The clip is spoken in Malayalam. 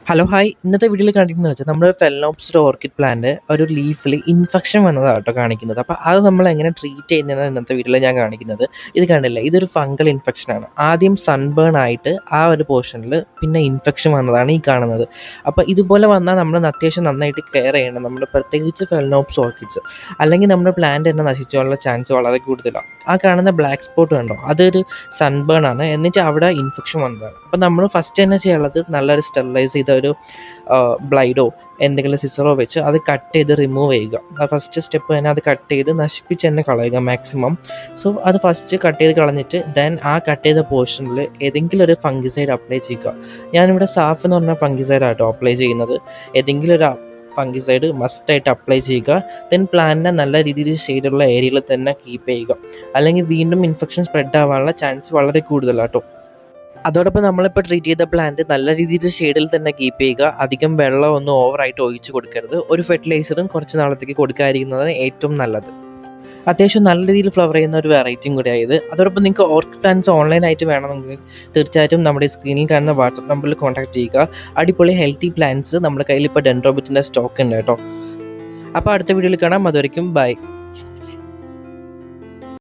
ഹലോ ഹായ് ഇന്നത്തെ വീഡിയോയിൽ കാണിക്കുന്നത് വെച്ചാൽ നമ്മുടെ ഫെലനോപ്സിസ് ഓർക്കിഡ് പ്ലാന്റ് ഒരു ലീഫിൽ ഇൻഫെക്ഷൻ വന്നതാണ് കേട്ടോ കാണിക്കുന്നത്. അപ്പോൾ അത് നമ്മൾ എങ്ങനെ ട്രീറ്റ് ചെയ്യുന്നതാണ് ഇന്നത്തെ വീഡിയോയിൽ ഞാൻ കാണിക്കുന്നത്. ഇത് കണ്ടില്ലേ, ഇതൊരു ഫംഗൽ ഇൻഫെക്ഷനാണ്. ആദ്യം സൺബേൺ ആയിട്ട് ആ ഒരു പോർഷനിൽ പിന്നെ ഇൻഫെക്ഷൻ വന്നതാണ് ഈ കാണുന്നത്. അപ്പോൾ ഇതുപോലെ വന്നാൽ നമ്മൾ അത്യാവശ്യം നന്നായിട്ട് കെയർ ചെയ്യണം, നമ്മൾ പ്രത്യേകിച്ച് ഫെലനോപ്സിസ് ഓർക്കിഡ്സ്. അല്ലെങ്കിൽ നമ്മുടെ പ്ലാന്റ് തന്നെ നശിച്ചു പോകാനുള്ള ചാൻസ് വളരെ കൂടുതലാണ്. ആ കാണുന്ന ബ്ലാക്ക് സ്പോട്ട് കണ്ടോ, അതൊരു സൺബേൺ ആണ്, എന്നിട്ട് അവിടെ ഇൻഫെക്ഷൻ വന്നതാണ്. അപ്പോൾ നമ്മൾ ഫസ്റ്റ് തന്നെ ചെയ്യാനുള്ളത് നല്ലൊരു സ്റ്റെറിലൈസ് ചെയ്ത ഒരു ബ്ലൈഡോ എന്തെങ്കിലും സിസറോ വെച്ച് അത് കട്ട് ചെയ്ത് റിമൂവ് ചെയ്യുക. ഫസ്റ്റ് സ്റ്റെപ്പ് തന്നെ അത് കട്ട് ചെയ്ത് നശിപ്പിച്ച് തന്നെ കളയുക മാക്സിമം. സോ അത് ഫസ്റ്റ് കട്ട് ചെയ്ത് കളഞ്ഞിട്ട് ദെൻ ആ കട്ട് ചെയ്ത പോർഷനിൽ ഏതെങ്കിലും ഒരു ഫംഗിസൈഡ് അപ്ലൈ ചെയ്യുക. ഞാനിവിടെ സാഫ് എന്ന് പറഞ്ഞ ഫംഗിസൈഡ് ആട്ടോ അപ്ലൈ ചെയ്യുന്നത്. ഏതെങ്കിലും ഒരു ഫംഗിസൈഡ് മസ്റ്റായിട്ട് അപ്ലൈ ചെയ്യുക. ദെൻ പ്ലാന്റിനെ നല്ല രീതിയിൽ ഷെയ്ഡുള്ള ഏരിയയിൽ തന്നെ കീപ്പ് ചെയ്യുക, അല്ലെങ്കിൽ വീണ്ടും ഇൻഫെക്ഷൻ സ്പ്രെഡ് ആവാനുള്ള ചാൻസ് വളരെ കൂടുതലാണ് കേട്ടോ. അതോടൊപ്പം നമ്മളിപ്പോൾ ട്രീറ്റ് ചെയ്ത പ്ലാന്റ് നല്ല രീതിയിൽ ഷെയ്ഡിൽ തന്നെ കീപ്പ് ചെയ്യുക. അധികം വെള്ളമൊന്നും ഓവറായിട്ട് ഒഴിച്ച് കൊടുക്കരുത്. ഒരു ഫെർട്ടിലൈസറും കുറച്ച് നാളത്തേക്ക് കൊടുക്കാതിരിക്കുന്നതാണ് ഏറ്റവും നല്ലത്. അത്യാവശ്യം നല്ല രീതിയിൽ ഫ്ലവർ ചെയ്യുന്ന ഒരു വെറൈറ്റിയും കൂടി ആയത്. അതോടൊപ്പം നിങ്ങൾക്ക് ഓർക്കിഡ് പ്ലാന്റ്സ് ഓൺലൈനായിട്ട് വേണമെങ്കിൽ തീർച്ചയായിട്ടും നമ്മുടെ സ്ക്രീനിൽ കാണുന്ന വാട്സപ്പ് നമ്പറിൽ കോൺടാക്ട് ചെയ്യുക. അടിപൊളി ഹെൽത്തി പ്ലാന്റ്സ് നമ്മുടെ കയ്യിൽ ഇപ്പോൾ ഡെൻഡ്രോബിറ്റിൻ്റെ സ്റ്റോക്ക് ഉണ്ട് കേട്ടോ. അപ്പോൾ അടുത്ത വീഡിയോയിൽ കാണാം. അതുവരെയ്ക്കും ബൈ.